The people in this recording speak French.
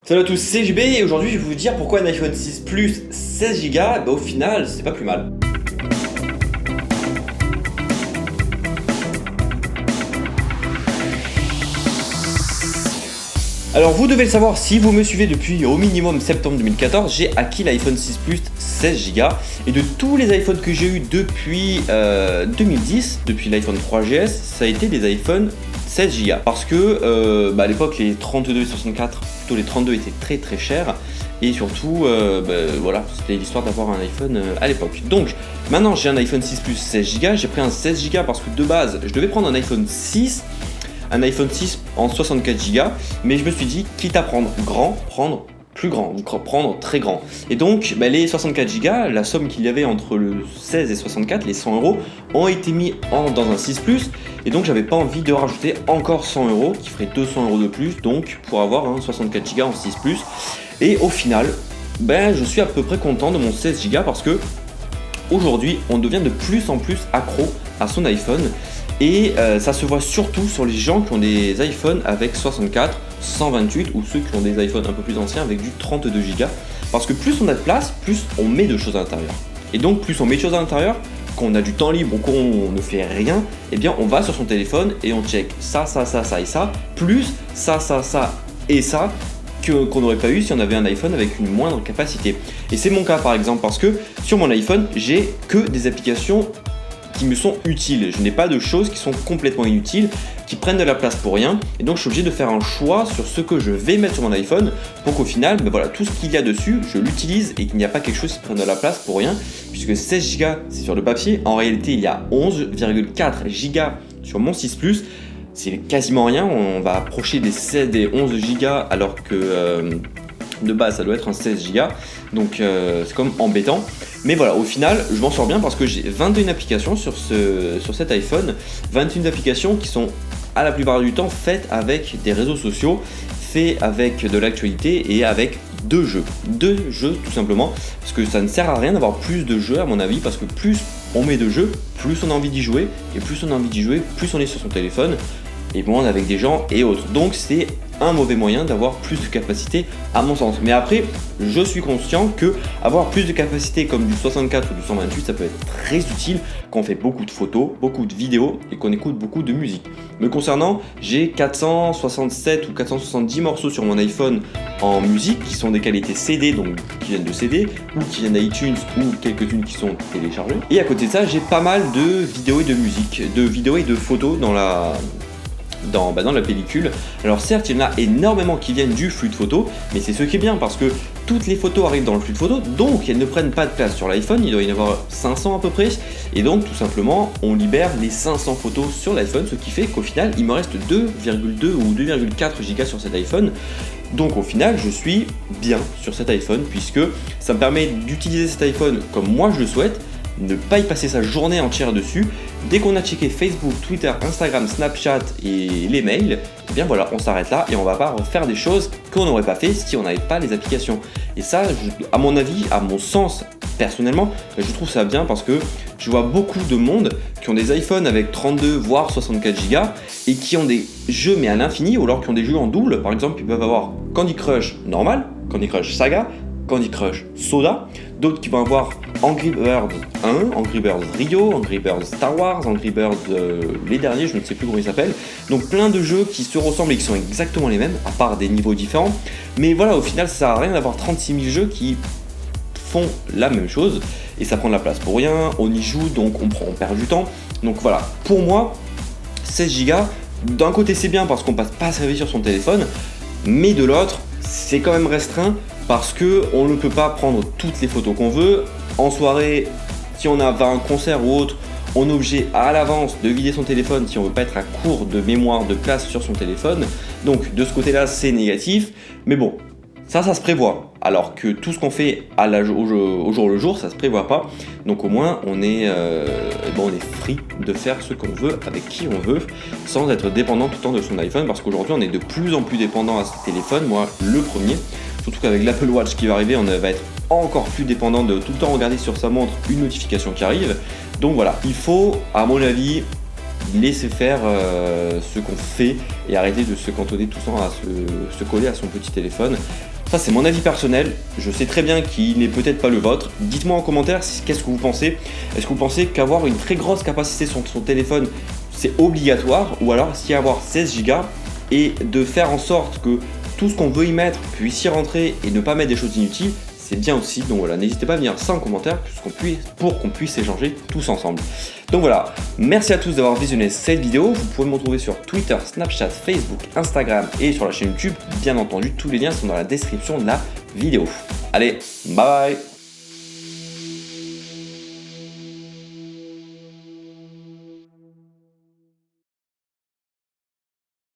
Salut à tous, c'est JB et aujourd'hui je vais vous dire pourquoi un iPhone 6 Plus 16 Go, au final c'est pas plus mal. Alors vous devez le savoir, si vous me suivez depuis au minimum septembre 2014, j'ai acquis l'iPhone 6 Plus 16 Go et de tous les iPhones que j'ai eu depuis 2010, depuis l'iPhone 3GS, ça a été des iPhones 16 Go parce que à l'époque les 32 et 64, plutôt les 32 étaient très chers et surtout voilà, c'était l'histoire d'avoir un iPhone à l'époque. Donc maintenant j'ai un iPhone 6 Plus 16 Go, j'ai pris un 16 Go parce que de base je devais prendre un iPhone 6 en 64 Go, mais je me suis dit, quitte à prendre grand, prendre plus grand, prendre très grand. Et donc, les 64 Go, la somme qu'il y avait entre le 16 et 64, les 100 €, ont été mis dans un 6 Plus, et donc j'avais pas envie de rajouter encore 100 €, qui ferait 200 € de plus, donc pour avoir un 64 Go en 6 Plus. Et au final, je suis à peu près content de mon 16 Go parce que aujourd'hui, on devient de plus en plus accro à son iPhone. Et ça se voit surtout sur les gens qui ont des iPhones avec 64, 128 ou ceux qui ont des iPhones un peu plus anciens avec du 32 Go. Parce que plus on a de place, plus on met de choses à l'intérieur. Et donc plus on met de choses à l'intérieur, qu'on a du temps libre ou qu'on ne fait rien, eh bien on va sur son téléphone et on check ça et ça, plus ça et ça, qu'on n'aurait pas eu si on avait un iPhone avec une moindre capacité. Et c'est mon cas par exemple parce que sur mon iPhone, j'ai que des applications qui me sont utiles. Je n'ai pas de choses qui sont complètement inutiles, qui prennent de la place pour rien, et donc je suis obligé de faire un choix sur ce que je vais mettre sur mon iPhone pour qu'au final, tout ce qu'il y a dessus, je l'utilise et qu'il n'y a pas quelque chose qui prenne de la place pour rien, puisque 16 Go c'est sur le papier, en réalité il y a 11,4 Go sur mon 6 Plus, c'est quasiment rien, on va approcher des 11 Go alors que de base ça doit être un 16 Go, donc c'est comme embêtant. Mais voilà, au final, je m'en sors bien parce que j'ai 21 applications sur cet iPhone, 21 applications qui sont à la plupart du temps faites avec des réseaux sociaux, faites avec de l'actualité et avec deux jeux tout simplement, parce que ça ne sert à rien d'avoir plus de jeux à mon avis, parce que plus on met de jeux, plus on a envie d'y jouer, et plus on a envie d'y jouer, plus on est sur son téléphone, et moins avec des gens et autres. Donc c'est un mauvais moyen d'avoir plus de capacité à mon sens. Mais après, je suis conscient que avoir plus de capacité comme du 64 ou du 128, ça peut être très utile quand on fait beaucoup de photos, beaucoup de vidéos et qu'on écoute beaucoup de musique. Me concernant, j'ai 467 ou 470 morceaux sur mon iPhone en musique qui sont des qualités CD, donc qui viennent de CD ou qui viennent d'iTunes ou quelques-unes qui sont téléchargées. Et à côté de ça, j'ai pas mal de vidéos et de musique, de vidéos et de photos dans la pellicule. Alors certes, il y en a énormément qui viennent du flux de photos, mais c'est ce qui est bien parce que toutes les photos arrivent dans le flux de photos, donc elles ne prennent pas de place sur l'iPhone, il doit y en avoir 500 à peu près, et donc tout simplement on libère les 500 photos sur l'iPhone, ce qui fait qu'au final il me reste 2,2 ou 2,4 Go sur cet iPhone. Donc au final je suis bien sur cet iPhone puisque ça me permet d'utiliser cet iPhone comme moi je le souhaite, ne pas y passer sa journée entière dessus. Dès qu'on a checké Facebook, Twitter, Instagram, Snapchat et les mails, eh bien voilà, on s'arrête là et on va pas refaire des choses qu'on n'aurait pas fait si on n'avait pas les applications. Et ça, à mon avis, à mon sens, personnellement, je trouve ça bien parce que je vois beaucoup de monde qui ont des iPhones avec 32 voire 64 Go et qui ont des jeux mais à l'infini, ou alors qui ont des jeux en double. Par exemple, ils peuvent avoir Candy Crush normal, Candy Crush Saga, Candy Crush Soda, d'autres qui vont avoir Angry Birds 1, Angry Birds Rio, Angry Birds Star Wars, Angry Birds les derniers, je ne sais plus comment ils s'appellent. Donc plein de jeux qui se ressemblent et qui sont exactement les mêmes, à part des niveaux différents. Mais voilà, au final, ça sert à rien d'avoir 36 000 jeux qui font la même chose et ça prend de la place pour rien, on y joue donc on perd du temps. Donc voilà, pour moi, 16 Go, d'un côté c'est bien parce qu'on passe pas sa vie sur son téléphone, mais de l'autre, c'est quand même restreint parce qu'on ne peut pas prendre toutes les photos qu'on veut. En soirée, si on va à un concert ou autre, on est obligé à l'avance de vider son téléphone si on veut pas être à court de mémoire, de place sur son téléphone. Donc de ce côté-là, c'est négatif. Mais bon, ça se prévoit. Alors que tout ce qu'on fait au jour le jour, ça se prévoit pas. Donc au moins, on est free de faire ce qu'on veut, avec qui on veut, sans être dépendant tout le temps de son iPhone. Parce qu'aujourd'hui, on est de plus en plus dépendant à ce téléphone. Moi, le premier. Surtout qu'avec l'Apple Watch qui va arriver, on va être encore plus dépendant de tout le temps regarder sur sa montre une notification qui arrive. Donc voilà, il faut, à mon avis, laisser faire ce qu'on fait et arrêter de se cantonner tout le temps à se coller à son petit téléphone. Ça c'est mon avis personnel, je sais très bien qu'il n'est peut-être pas le vôtre. Dites-moi en commentaire qu'est-ce que vous pensez. Est-ce que vous pensez qu'avoir une très grosse capacité sur son téléphone c'est obligatoire, ou alors si avoir 16 Go et de faire en sorte que tout ce qu'on veut y mettre puisse y rentrer et ne pas mettre des choses inutiles, c'est bien aussi. Donc voilà, n'hésitez pas à venir ça en commentaire pour qu'on puisse échanger tous ensemble. Donc voilà, merci à tous d'avoir visionné cette vidéo. Vous pouvez me retrouver sur Twitter, Snapchat, Facebook, Instagram et sur la chaîne YouTube. Bien entendu, tous les liens sont dans la description de la vidéo. Allez, bye bye.